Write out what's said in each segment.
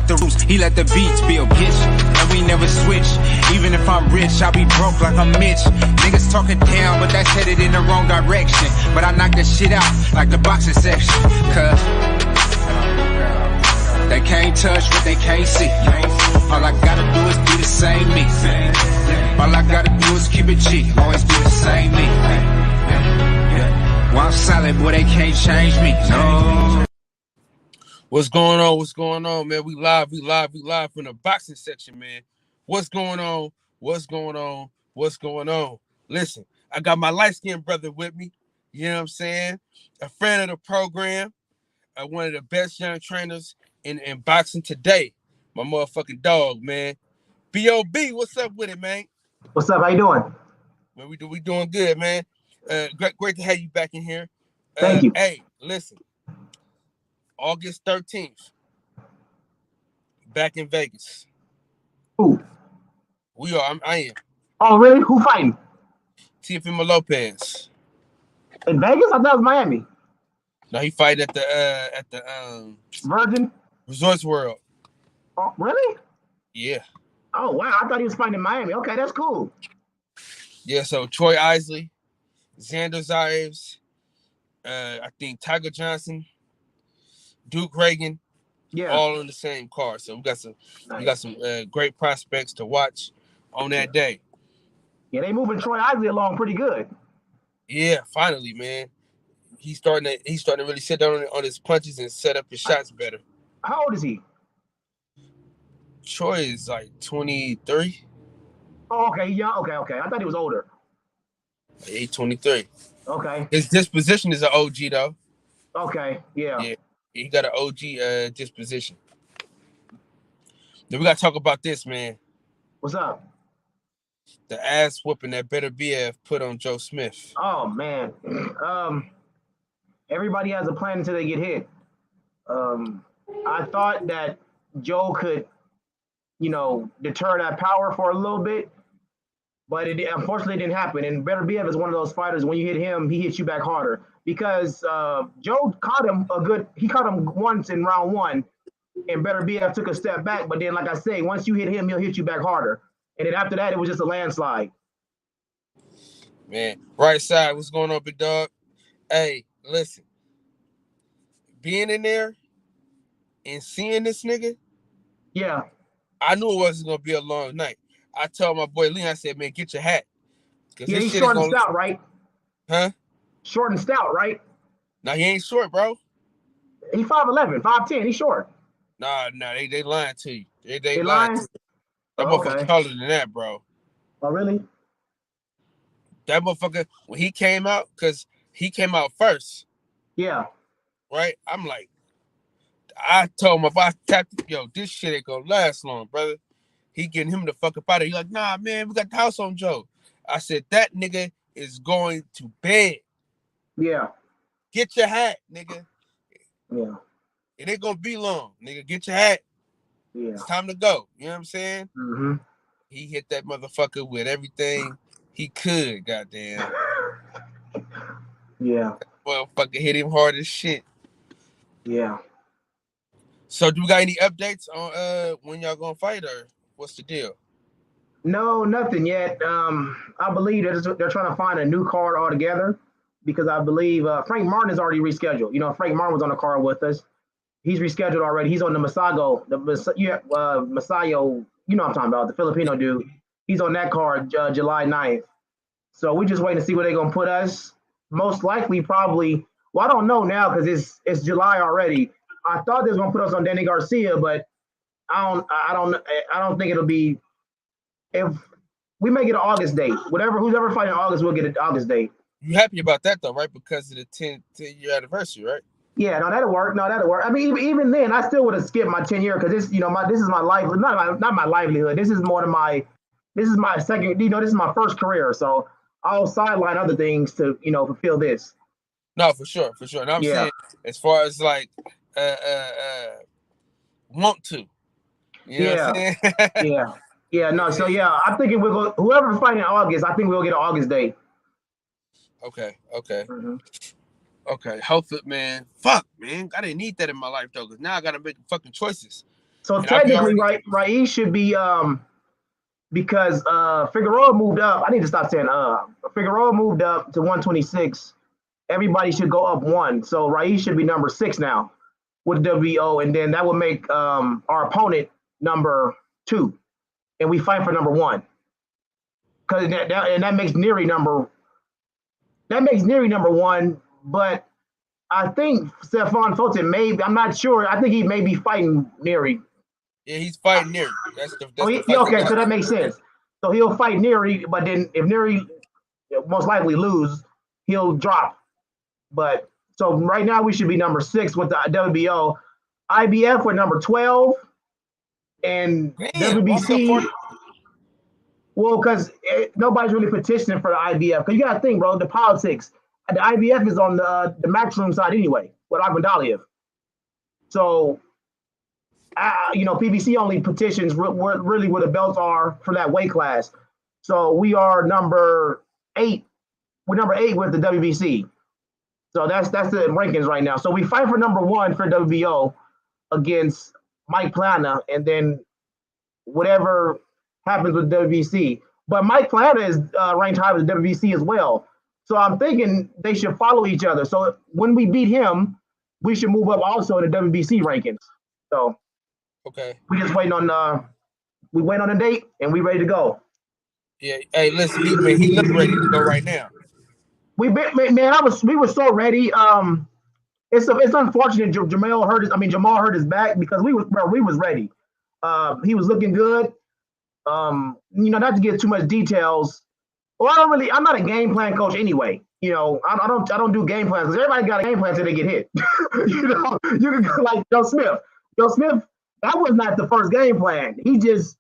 the roots, he let the beats build, bitch. And we never switch. Even if I'm rich, I'll be broke like I'm Mitch. Niggas talking down, but that's headed in the wrong direction. But I knock that shit out like the boxing section. Cause they can't touch what they can't see. All I gotta do is be the same me. All I gotta do is keep it G. Always be the same me. While I'm solid, boy, they can't change me. No. What's going on? What's going on, man? We live from the boxing section, man. What's going on? What's going on? What's going on? Listen, I got my light-skinned brother with me. You know what I'm saying? A friend of the program. One of the best young trainers in boxing today. My motherfucking dog, man. B.O.B., what's up with it, man? What's up? How you doing? Man, we doing good, man. Great to have you back in here. Thank you. Hey, listen. August 13th, back in Vegas. Who? We are. I am. Oh, really? Who fighting? Teofimo Lopez. In Vegas? I thought it was Miami. No, he fight at the Virgin Resorts World. Oh, really? Yeah. Oh, wow. I thought he was fighting in Miami. Okay, that's cool. Yeah, so Troy Isley, Xander Zayas, I think Tiger Johnson, Duke Reagan, all on the same card. So we got some great prospects to watch on that day. Yeah, they moving Troy Isley along pretty good. Yeah, finally, man. He's starting to really sit down on his punches and set up his shots better. How old is he? Troy is like 23. Oh, okay. Yeah, okay. I thought he was older. He's 23. Okay. His disposition is an OG though. Okay, yeah. He got an OG disposition. Then we gotta talk about this, man. What's up? The ass whooping that Better BF put on Joe Smith. Oh man. Everybody has a plan until they get hit. I thought that Joe could, deter that power for a little bit, but it unfortunately didn't happen. And Better BF is one of those fighters, when you hit him, he hits you back harder. Because Joe caught him once in round one, and Better BF took a step back. But then, like I say, once you hit him, he'll hit you back harder. And then after that, it was just a landslide. Man, right side, what's going on, big dog? Hey, listen. Being in there and seeing this nigga, yeah, I knew it wasn't gonna be a long night. I told my boy Lee, I said, man, get your hat. Yeah, he's short and stout, right? Huh? Short and stout, right? No, he ain't short, bro. He's 5'11", 5'10". He's short. Nah, they lying to you. They lying to you. That motherfucker taller than that, bro. Oh, really? That motherfucker, when he came out, because he came out first. Yeah. Right? I'm like, I told my boss, this shit ain't gonna last long, brother. He getting him the fuck up out of here. He like, nah, man, we got the house on Joe. I said, that nigga is going to bed. Yeah. Get your hat, nigga. Yeah. It ain't gonna be long, nigga. Get your hat. Yeah. It's time to go. You know what I'm saying? Mm-hmm. He hit that motherfucker with everything he could, goddamn. Yeah. Motherfucker hit him hard as shit. Yeah. So do we got any updates on when y'all gonna fight, or what's the deal? No, nothing yet. I believe they're trying to find a new card altogether, because I believe Frank Martin is already rescheduled. Frank Martin was on the card with us. He's rescheduled already. He's on the Masayo, Masayo, you know what I'm talking about, the Filipino dude. He's on that card July 9th. So we're just waiting to see where they're going to put us. Most likely, probably, well, I don't know now because it's July already. I thought they was going to put us on Danny Garcia, but I don't think it'll be. If we may get an August date, who's ever fighting in August, we'll get an August date. You happy about that though, right? Because of the 10-year anniversary, right? Yeah, no, that'll work. I mean, even then, I still would have skipped my 10-year because this is my life, not my livelihood. This is my second. This is my first career, so I'll sideline other things to fulfill this. No, for sure. And I'm saying, as far as like, want to, you know what I'm saying? Yeah. No. So yeah, I'm thinking we'll go. Whoever's fighting in August, I think we'll get an August date. Okay. Mm-hmm. Okay. Hopefully, man. Fuck, man. I didn't need that in my life though, because now I gotta make fucking choices. So And I've technically, already right, Rai should be because Figueroa moved up. I need to stop saying Figueroa moved up to 126. Everybody should go up one. So Rai should be number 6 now with WO, and then that would make our opponent number 2, and we fight for number 1. Because that makes Neary number 1, but I think Stephon Fulton I'm not sure. I think he may be fighting Neary. yeah, he's fighting Neary. That's the Yeah, fight they okay, got. so that makes sense. So he'll fight Neary, but then if Neary most likely lose, he'll drop. But so right now we should be number 6 with the WBO. IBF with number 12, and Damn, why so far? WBC. Well, because nobody's really petitioning for the IBF. Because you got to think, bro, the politics. The IBF is on the Matchroom side anyway with Agmadaliev. So, PBC only petitions really where the belts are for that weight class. So we are number 8. We're number 8 with the WBC. So that's the rankings right now. So we fight for number 1 for WBO against Mike Plana, and then whatever happens with WBC. But Mike Plana is ranked high with the WBC as well. So I'm thinking they should follow each other. So when we beat him, we should move up also in the WBC rankings. So Okay. we just waiting on we wait on a date and we ready to go. Yeah. Hey, listen, he look ready to go right now. We were so ready. It's unfortunate Jamal hurt his back because we was ready. He was looking good. Not to get too much details. Well, I'm not a game plan coach anyway. I don't do game plans because everybody got a game plan until they get hit. You can go like Joe Smith. Joe Smith, that was not the first game plan. He just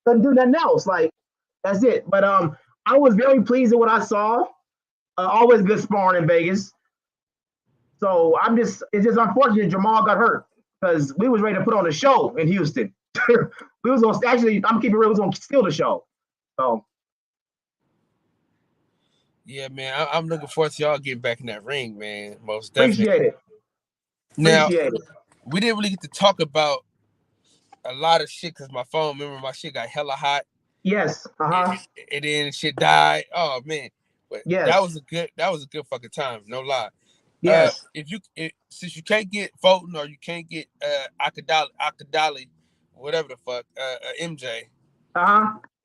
couldn't do nothing else. Like, that's it. But I was very pleased with what I saw. Always good sparring in Vegas. So it's just unfortunate Jamal got hurt because we was ready to put on a show in Houston. We was gonna I'm keeping it real, we was gonna steal the show. So yeah, man, I'm looking forward to y'all getting back in that ring, man. Most definitely. appreciate it. Now, we didn't really get to talk about a lot of shit because my shit got hella hot. Yes. And then shit died. Oh man. But yes. That was a good fucking time, no lie. Yes. Since you can't get Fulton or you can't get Akadali, whatever the fuck, MJ.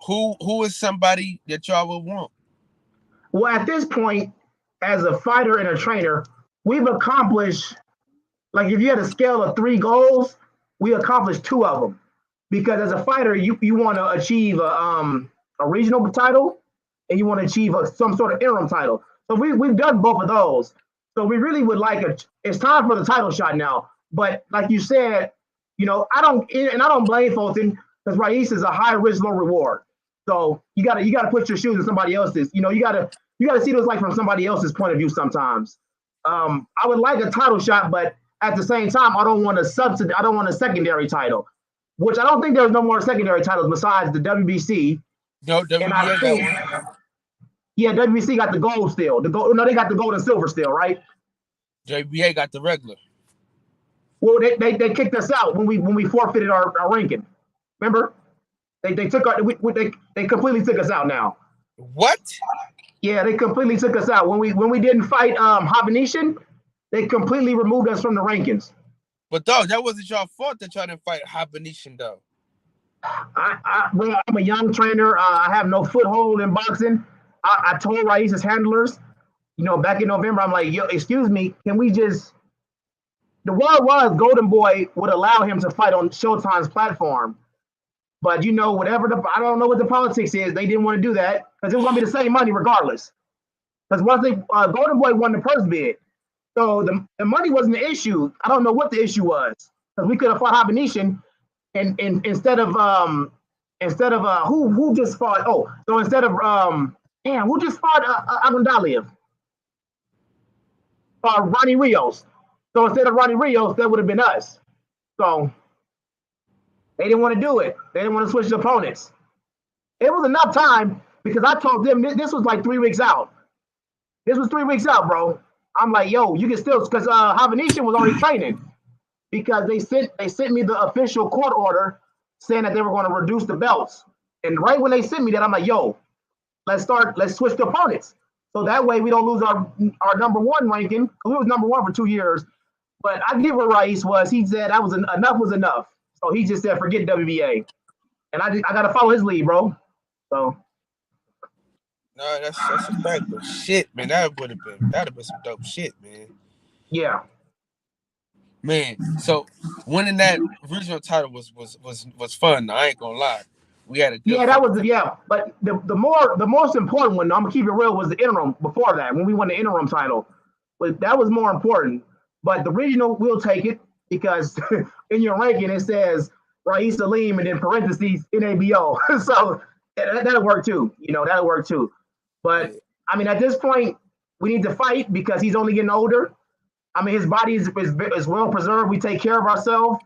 Who is somebody that y'all would want? Well, at this point, as a fighter and a trainer, we've accomplished, like if you had a scale of 3 goals, we accomplished 2 of them. Because as a fighter, you want to achieve a regional title and you want to achieve some sort of interim title. So we've done both of those. So we really would like it's time for the title shot now. But like you said, I don't blame Fulton because Rais is a high risk, low reward. So you gotta put your shoes in somebody else's. You gotta see this like from somebody else's point of view sometimes. I would like a title shot, but at the same time, I don't want a secondary title, which I don't think there's no more secondary titles besides the WBC. No, WBA got one. Yeah, WBC got the gold still. They got the gold and silver still, right? WBA got the regular. Well, they kicked us out when we forfeited our ranking. Remember? They completely took us out now. What? Yeah, they completely took us out when we didn't fight Habanesian. They completely removed us from the rankings. But dog, that wasn't y'all fault that y'all didn't fight Habanesian though. I'm a young trainer. I have no foothold in boxing. I told Rais's handlers, back in November, I'm like, yo, excuse me, can we just? The word was Golden Boy would allow him to fight on Showtime's platform. But I don't know what the politics is. They didn't want to do that because it was going to be the same money regardless. Because once Golden Boy won the purse bid, so the money wasn't the issue. I don't know what the issue was because we could have fought Habanesian, and instead of who just fought? Oh, so instead of who just fought Agundaliev? Ronnie Rios. So instead of Ronnie Rios, that would have been us. So they didn't want to do it. They didn't want to switch the opponents. It was enough time because I told them this was like 3 weeks out. This was 3 weeks out, bro. I'm like, yo, you can still, because Habanesian was already training. because they sent me the official court order saying that they were going to reduce the belts. And right when they sent me that, I'm like, yo, let's switch the opponents. So that way we don't lose our number one ranking. We was number one for 2 years. But I give what Raiz was. He said that enough was enough. So he just said forget WBA. And I gotta follow his lead, bro. So no, that's a fact. But shit, man, that'd have been some dope shit, man. yeah. Man, so winning that regional title was fun. I ain't gonna lie. We had a good that was But the most important one, I'm gonna keep it real, was the interim before that when we won the interim title. But that was more important. But the regional, we'll take it because in your ranking it says Raiz Aleem and then parentheses NABO. So that'll work too. That'll work too. But I mean, at this point, we need to fight because he's only getting older. I mean, his body is well preserved. We take care of ourselves.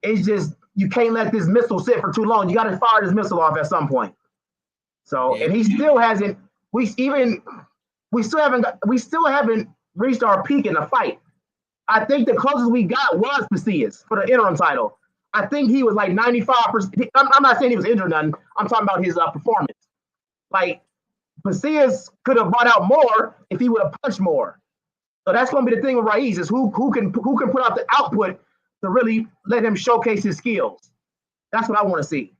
It's just you can't let this missile sit for too long. You got to fire this missile off at some point. So, and he still hasn't. We still haven't reached our peak in the fight. I think the closest we got was Pasillas for the interim title. I think he was like 95%. I'm not saying he was injured, nothing. I'm talking about his performance. Like Pasillas could have brought out more if he would have punched more. So that's going to be the thing with Raiz is who can put out the output to really let him showcase his skills. That's what I want to see.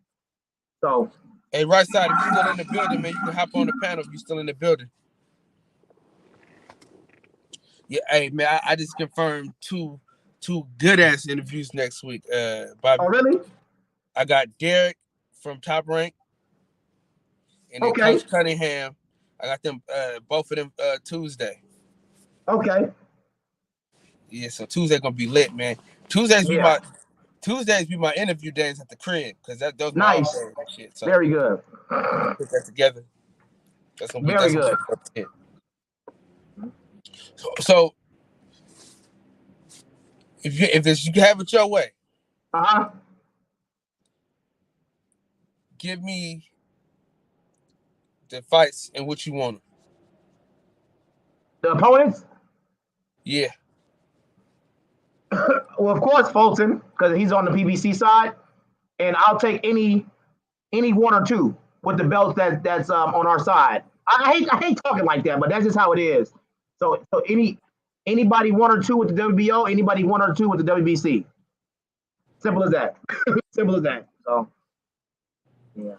So, hey, right side, if you're still in the building, man, you can hop on the panel if you're still in the building. Yeah, hey, man, I just confirmed two good ass interviews next week. Bobby. Oh, really? I got Derek from Top Rank, and then Coach Cunningham. I got them both of them Tuesday. Okay. Yeah, so Tuesday gonna be lit, man. Tuesdays be my interview days at the crib because those nice days and shit. So very good. Put that together. That's gonna be very good. So if you can have it your way, give me the fights in which you want them. The opponents? Yeah. Well, of course, Fulton, because he's on the PBC side, and I'll take any one or two with the belts that's on our side. I hate talking like that, but that's just how it is. So anybody 1 or 2 with the WBO, anybody 1 or 2 with the WBC. Simple as that. Simple as that. So yeah.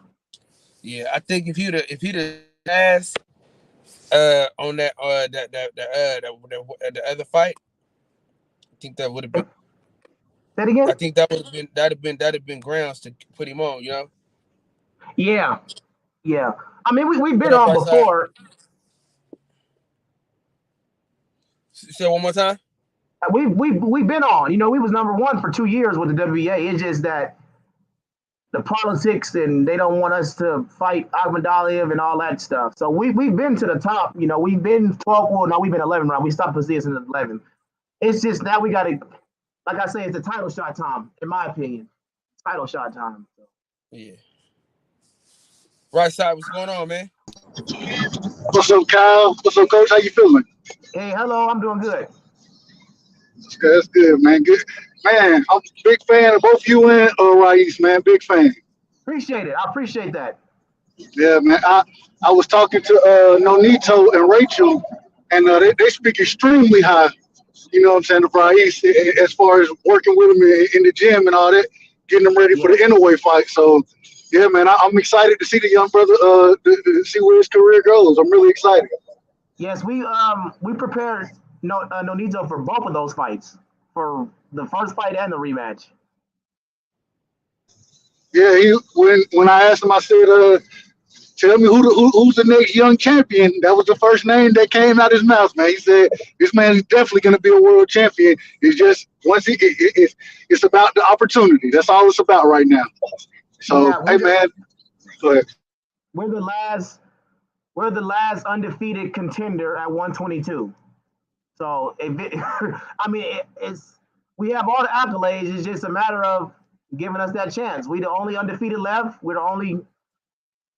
Yeah, I think if he'd have asked on that the other fight, I think that would have been. That again? I think that'd have been grounds to put him on. You know. Yeah. I mean, we've been on before. Say one more time. We've been on. We was number 1 for 2 years with the WBA. It's just that the politics and they don't want us to fight Akhmadaliev and all that stuff. So we've been to the top. We've been 12. Well, no, we've been 11 round. We stopped Pasillas in 11. It's just now we got to, like I say, it's a title shot time, in my opinion. Title shot time. So. Yeah. Right side, what's going on, man? What's up, Kyle? What's up, Coach? How you feeling? Hey, hello. I'm doing good. That's good, man. Good, man. I'm a big fan of both you and Raiz, man. Big fan. Appreciate it. I appreciate that. Yeah, man. I was talking to Nonito and Rachel, and they speak extremely high. You know what I'm saying? The Raiz, as far as working with him in the gym and all that, getting him ready for the Inouye fight. So, yeah, man, I'm excited to see the young brother, to see where his career goes. I'm really excited. Yes, we prepared Nonito for both of those fights, for the first fight and the rematch. Yeah, when I asked him, I said, tell me who's the next young champion. That was the first name that came out of his mouth, man. He said, this man is definitely going to be a world champion. It's just it's about the opportunity. That's all it's about right now. So, hey, man, go ahead. We're the last undefeated contender at 122. So, we have all the accolades. It's just a matter of giving us that chance. We're the only undefeated left. We're the only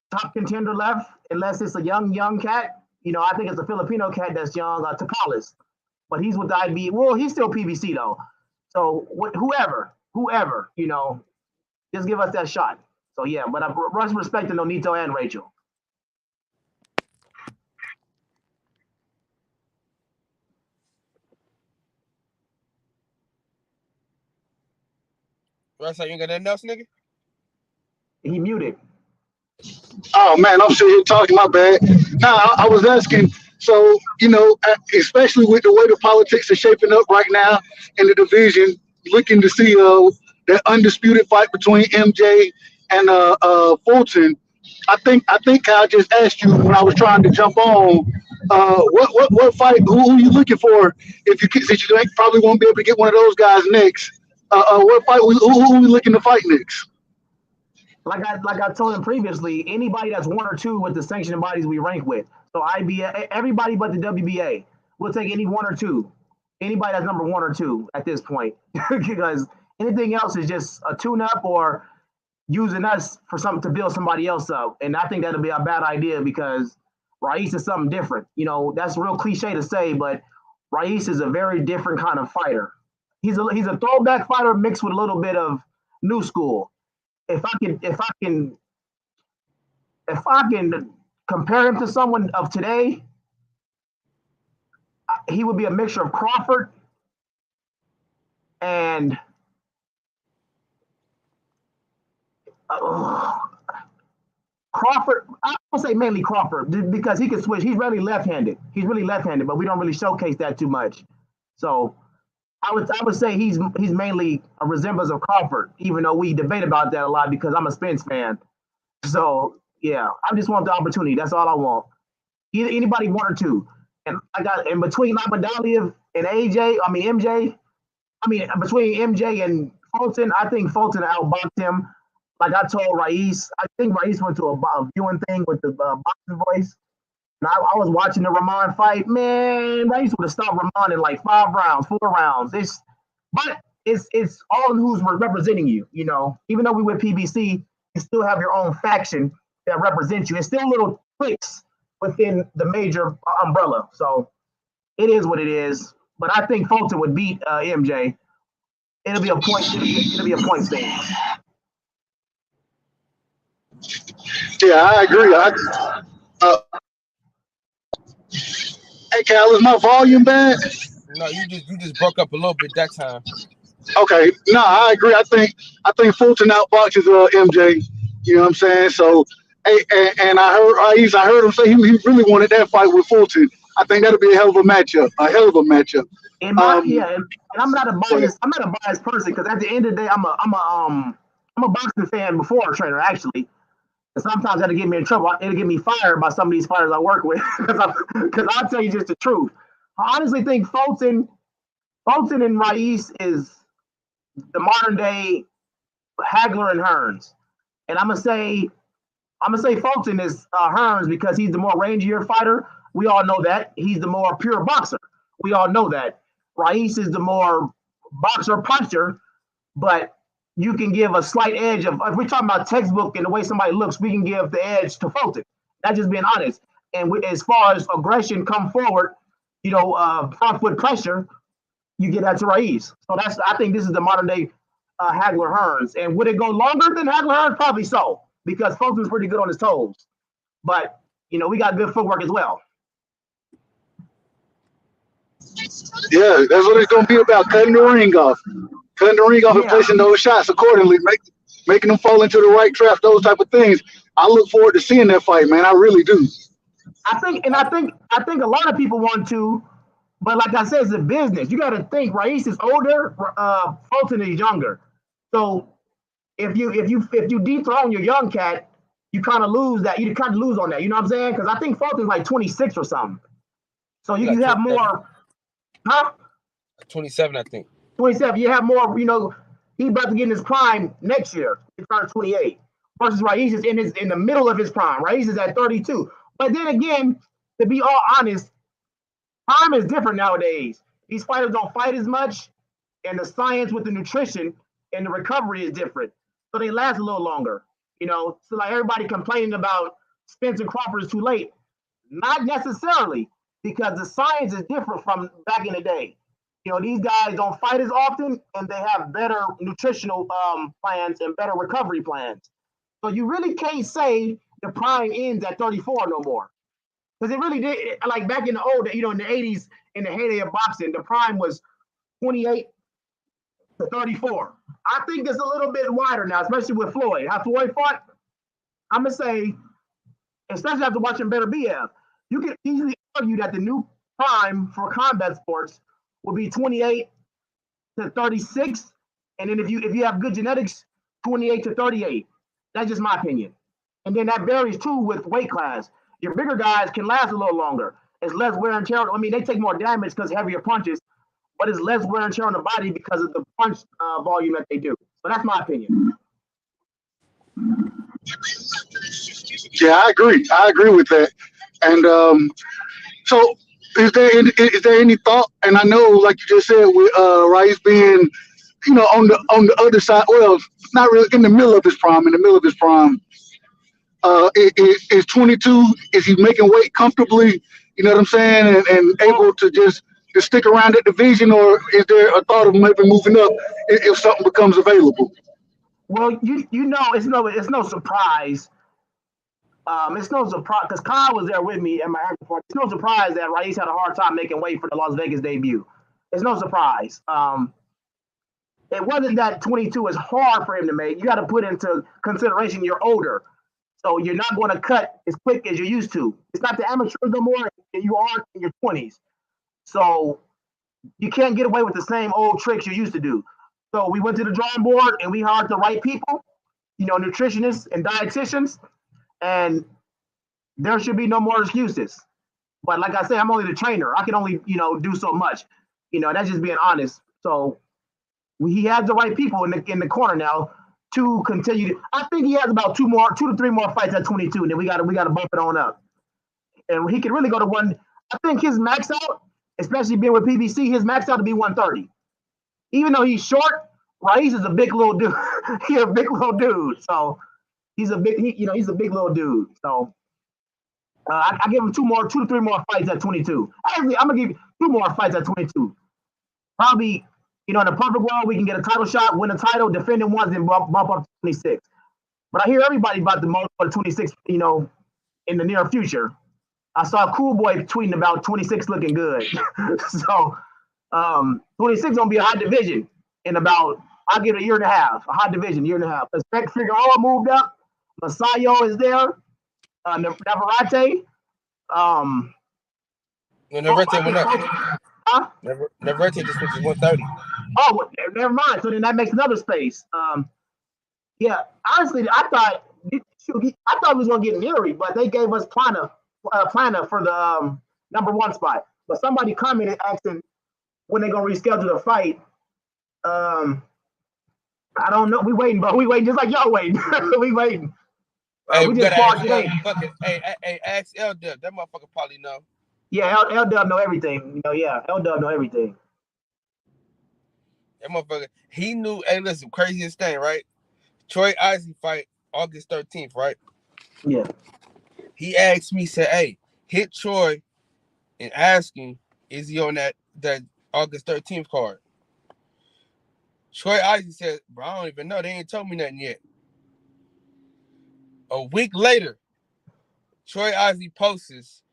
top contender left, unless it's a young cat. I think it's a Filipino cat that's young, Tapalis. But he's with the IB. Well, he's still PBC, though. So whoever, just give us that shot. So yeah, but I much respect to Nonito and Rachel. Right, you ain't got nothing else, nigga? He muted. Oh man, I'm sitting here talking. My bad. Nah, I was asking. So especially with the way the politics are shaping up right now in the division, looking to see that undisputed fight between MJ and Fulton. I think I just asked you when I was trying to jump on. What fight? Who you looking for? If you since you probably won't be able to get one of those guys next. What fight? Who we looking to fight next? Like I told him previously, anybody that's 1 or 2 with the sanctioning bodies we rank with. So IBA, everybody but the WBA, we'll take any 1 or 2. Anybody that's number 1 or 2 at this point, because anything else is just a tune-up or using us for something to build somebody else up. And I think that'll be a bad idea because Raís is something different. That's real cliche to say, but Raís is a very different kind of fighter. He's a throwback fighter mixed with a little bit of new school. If I can compare him to someone of today, he would be a mixture of Crawford and Crawford. I would say mainly Crawford because he can switch. He's really left-handed. But we don't really showcase that too much. So I would say he's mainly a resemblance of Crawford, even though we debate about that a lot because I'm a Spence fan. So yeah, I just want the opportunity. That's all I want. Either anybody 1 or 2, and I got in between Lamadaliev and MJ. Between MJ and Fulton, I think Fulton outboxed him. Like I told Raís, I think Raís went to a viewing thing with the boxing voice. And I was watching the Ramon fight. Man, Raís would have stopped Ramon in like 5 rounds, 4 rounds. It's all in who's representing you. Even though we with PBC, you still have your own faction that represents you. It's still little cliques within the major umbrella. So it is what it is. But I think Fulton would beat MJ. It'll be a point. It'll be a point stage. Yeah, I agree. Hey, Cal, is my volume bad? No, you just broke up a little bit that time. Okay, no, I agree. I think Fulton outboxes MJ. You know what I'm saying? So, and I heard him say he really wanted that fight with Fulton. I think that'll be a hell of a matchup. And I'm not a biased person because at the end of the day, I'm a boxing fan before a trainer actually. And sometimes that'll get me in trouble. It'll get me fired by some of these fighters I work with because I'll tell you just the truth. I honestly think Fulton and Raís is the modern day Hagler and Hearns, and I'm gonna say Fulton is Hearns because he's the more rangier fighter. We all know that he's the more pure boxer. We all know that. Raís is the more boxer puncher, but you can give a slight edge of if we're talking about textbook and the way somebody looks, we can give the edge to Fulton. That's just being honest. And as far as aggression come forward, front foot pressure, you get that to Raís. So I think this is the modern day Hagler Hearns. And would it go longer than Hagler Hearns? Probably so, because Fulton's pretty good on his toes. But we got good footwork as well. Yeah, that's what it's gonna be about, cutting the ring off and placing those shots accordingly, making them fall into the right traps, those type of things. I look forward to seeing that fight, man. I really do. I think a lot of people want to, but like I said, it's a business. You got to think. Raís is older, Fulton is younger. So if you dethrone your young cat, you kind of lose that. You kind of lose on that. You know what I'm saying? Because I think Fulton's like 26 or something. So you have more. Huh? 27, I think. 27. You have more. He's about to get in his prime next year. He's turning 28. Versus Raís is in the middle of his prime. Raís is at 32. But then again, to be all honest, time is different nowadays. These fighters don't fight as much, and the science with the nutrition and the recovery is different. So they last a little longer. So like everybody complaining about Spence and Crawford is too late. Not necessarily, because the science is different from back in the day. these guys don't fight as often, and they have better nutritional plans and better recovery plans. So you really can't say the prime ends at 34 no more, because it really did. Like back in the old, in the 80s, in the heyday of boxing, the prime was 28 to 34. I think it's a little bit wider now, especially with Floyd. How Floyd fought, I'm gonna say, especially after watching Better BF, you can easily argue that the new prime for combat sports will be 28 to 36, and then if you have good genetics, 28 to 38. That's just my opinion. And then that varies too with weight class. Your bigger guys can last a little longer. It's less wear and tear. I mean, they take more damage because heavier punches, but it's less wear and tear on the body because of the punch volume that they do. So that's my opinion. Yeah, I agree. I agree with that. And so, is there any thought? And I know, like you just said, with Rice being, on the other side. Well, not really in the middle of his prime. In the middle of his prime, is 22. Is he making weight comfortably? You know what I'm saying? And able to just stick around that division, or is there a thought of maybe moving up if something becomes available? Well, it's no surprise. It's no surprise because Kyle was there with me at my after party. It's no surprise that Raiz had a hard time making weight for the Las Vegas debut. It's no surprise. It wasn't that 22 is hard for him to make. You got to put into consideration you're older, so you're not going to cut as quick as you used to. It's not the amateurs no more. You are in your 20s, so you can't get away with the same old tricks you used to do. So we went to the drawing board and we hired the right people, nutritionists and dietitians, and there should be no more excuses. But like I said, I'm only the trainer. I can only, do so much. That's just being honest. So he has the right people in the corner now to continue. I think he has about 2 to 3 more fights at 22, and then we got to bump it on up. And he can really go to one. I think his max out, especially being with PBC, his max out to be 130. Even though he's short, Raiz is a big little dude. He's a big little dude. So he's a big little dude. So I give him 2 to 3 more fights at 22. Actually, I'm gonna give you 2 more fights at 22. Probably, in a perfect world, we can get a title shot, win a title, defend it once, and bump up to 26. But I hear everybody about the most for 26, in the near future. I saw Cool Boy tweeting about 26 looking good. So 26 gonna be a hot division in about, I'll give it a year and a half, a hot division, year and a half. Because Figueroa moved up, Masayo is there, Navarrete. Navarrete went up. Huh? Navarrete just went to 130. Oh, well, never mind. So then that makes another space. Yeah, honestly, I thought we was gonna get Neary, but they gave us Plana for the number 1 spot. But somebody commented asking when they're gonna reschedule the fight. I don't know. We waiting, bro. We waiting just like y'all waiting. We waiting. Hey, we just fought today. Hey, ask L Dub. That motherfucker probably know. Yeah, L Dub know everything. Yeah, L Dub know everything. That motherfucker, he knew. Hey, listen, craziest thing, right? Troy Isley fight August 13th, right? Yeah. He asked me, said, "Hey, hit Troy and ask him, is he on that August 13th card?" Troy Isley said, "Bro, I don't even know. They ain't told me nothing yet." A week later, Troy Isley posts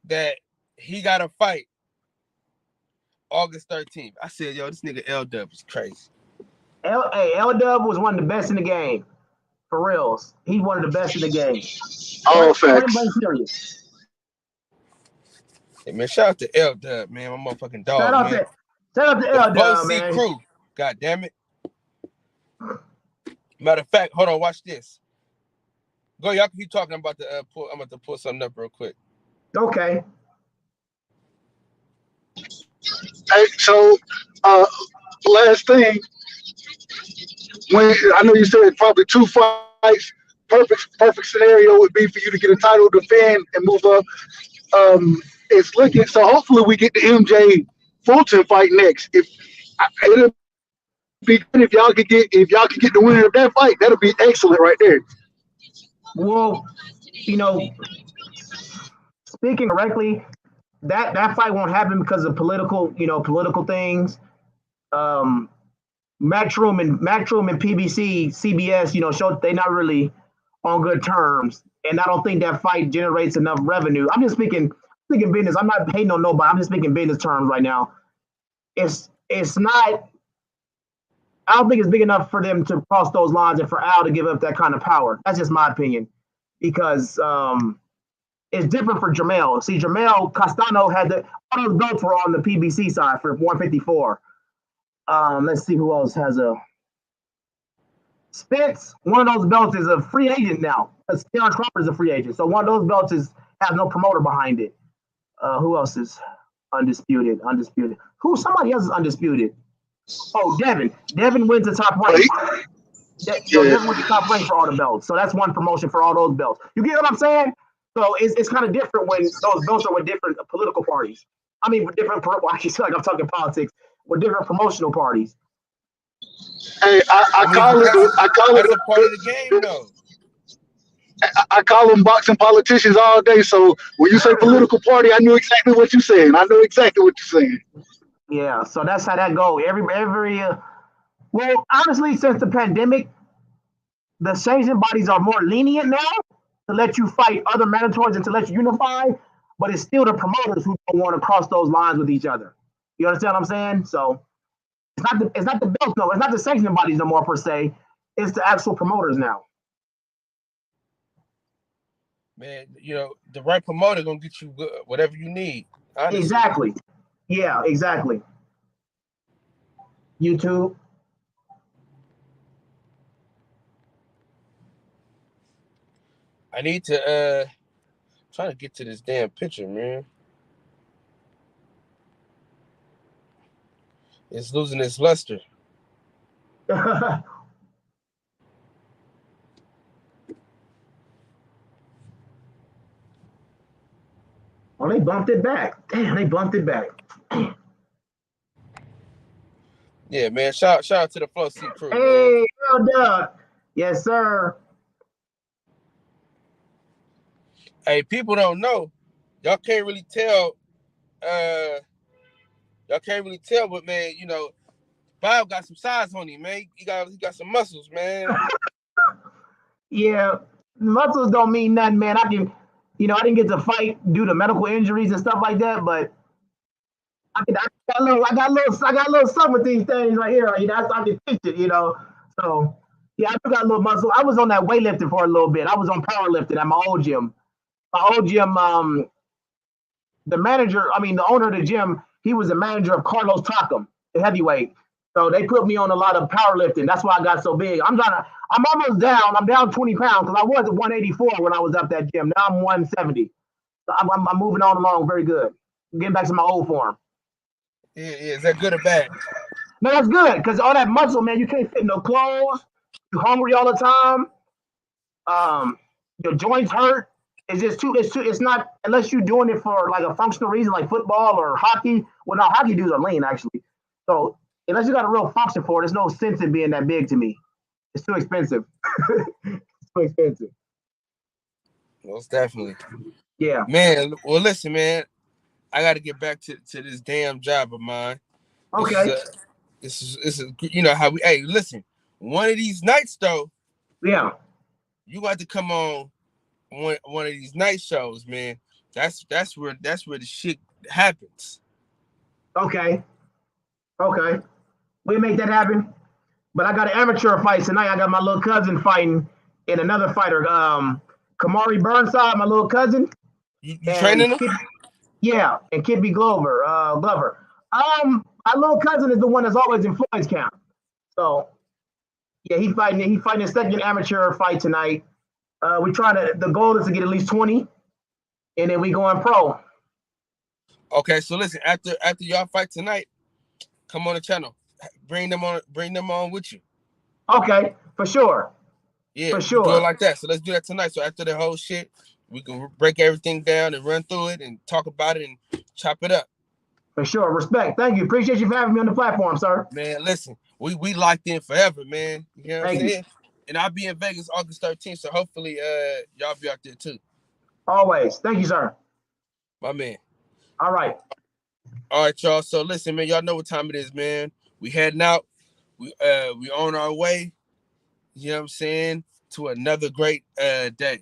that he got a fight August 13th. I said, "Yo, this nigga L Dub is crazy." L Dub was one of the best in the game. For reals. He's one of the best in the game. All facts. Hey, man, shout out to L Dub, man. My motherfucking dog, Shout out to L Dub, man. crew. God damn it. Matter of fact, hold on, watch this. Go, y'all can keep talking. I'm about to pull something up real quick. Okay. Hey, so last thing, when I know you said probably 2 fights, perfect scenario would be for you to get a title, defend, and move up. It's looking so. Hopefully, we get the MJ Fulton fight next. It'll be good if y'all could get the winner of that fight. That'll be excellent right there. Well, speaking correctly, that fight won't happen because of political things. Matchroom and PBC, CBS, show they're not really on good terms, and I don't think that fight generates enough revenue. I'm just speaking business. I'm not hating on nobody. I'm just speaking business terms right now. It's not. I don't think it's big enough for them to cross those lines and for Al to give up that kind of power. That's just my opinion, because it's different for Jermell. See, Jermell Castano had all those belts were on the PBC side for 154. Let's see who else has a Spence. One of those belts is a free agent now. Terrence Crawford is a free agent, so one of those belts has no promoter behind it. Who else is undisputed? Somebody else is undisputed. Oh, Devin. Devin wins the top rank. Devin wins the top rank for all the belts. So that's one promotion for all those belts. You get what I'm saying? So it's kind of different when those belts are with different political parties. I mean, with different. I feel like I'm talking politics with different promotional parties. Hey, I call it. That's a part of the game, though. I call them boxing politicians all day. So when you say political party, I knew exactly what you're saying. Yeah, so that's how that goes. Well, honestly, since the pandemic, the sanctioning bodies are more lenient now to let you fight other mandatories and to let you unify, but it's still the promoters who don't want to cross those lines with each other. You understand what I'm saying? So it's not the belts, no, it's not the sanctioning bodies no more per se. It's the actual promoters now. Man, the right promoter gonna get you whatever you need. Honestly. Exactly. Yeah, exactly. YouTube. I need to try to get to this damn picture, man. It's losing its luster. Oh, they bumped it back. Damn, they bumped it back. Yeah, man. Shout out to the Flow Seat crew. Hey, well done. Yes, sir. Hey, people don't know. Y'all can't really tell. But man, Bob got some size on him, man. He got some muscles, man. Yeah, muscles don't mean nothing, man. I didn't get to fight due to medical injuries and stuff like that, but I got a little something with these things right here. I can teach it, So yeah, I got a little muscle. I was on that weightlifting for a little bit. I was on powerlifting at my old gym. The owner of the gym, he was the manager of Carlos Takam, the heavyweight. So they put me on a lot of powerlifting. That's why I got so big. I'm almost down. I'm down 20 pounds because I was at 184 when I was up that gym. Now I'm 170. So I'm moving on along very good. I'm getting back to my old form. Yeah. Is that good or bad? No, that's good because all that muscle, man, you can't fit in no clothes. You're hungry all the time. Your joints hurt. It's not, unless you're doing it for like a functional reason like football or hockey. Well, no, hockey dudes are lean actually. So unless you got a real function for it, there's no sense in being that big to me. It's too expensive. It's too expensive. Most definitely. Yeah. Man, well, listen, man. I got to get back to this damn job of mine. Okay. This is how we. Hey, listen. One of these nights, though. Yeah. You got to come on one of these night shows, man. That's where the shit happens. Okay. We make that happen. But I got an amateur fight tonight. I got my little cousin fighting and another fighter, Kamari Burnside, my little cousin. You training him? Yeah, and Kippy Glover. My little cousin is the one that's always in Floyd's camp. So yeah, he fighting his second amateur fight tonight. The goal is to get at least 20, and then we going pro. Okay, so listen, after y'all fight tonight, come on the channel. Bring them on with you. Okay, for sure. Yeah, for sure. Do it like that. So let's do that tonight. So after the whole shit, we can break everything down and run through it and talk about it and chop it up. For sure. Respect. Thank you. Appreciate you for having me on the platform, sir. Man, listen, we locked in forever, man. You know what I'm saying? And I'll be in Vegas August 13th, so hopefully y'all be out there too. Always. Thank you, sir. My man. All right. All right, y'all. So listen, man, y'all know what time it is, man. We heading out. We on our way. You know what I'm saying? To another great day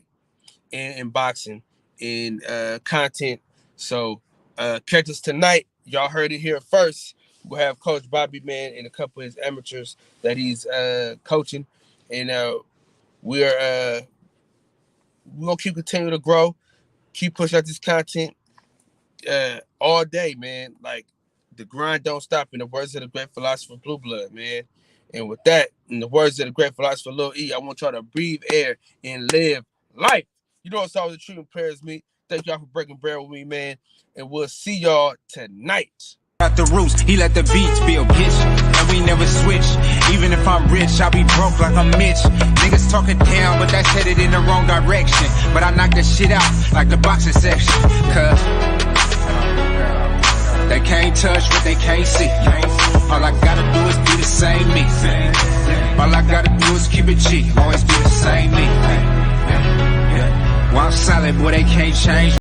in boxing, in content. So catch us tonight. Y'all heard it here first. We'll have Coach Bobby, man, and a couple of his amateurs that he's coaching. And we're gonna keep continuing to grow, keep pushing out this content all day, man. Like, the grind don't stop, in the words of the great philosopher Blue Blood, man. And with that, in the words of the great philosopher Lil E, I want y'all to breathe air and live life. You know, it's always the truth and prayers meet. Thank y'all for breaking bread with me, man. And we'll see y'all tonight. Out the roots, he let the beats build, bitch, and we never switch. Even if I'm rich, I'll be broke like I'm Mitch. Niggas talking down, but that's headed in the wrong direction. But I knock that shit out like the boxing section. Cause they can't touch what they can't see. All I gotta do is be the same me. All I gotta do is keep it G. Always be the same me. While I'm solid, boy, they can't change.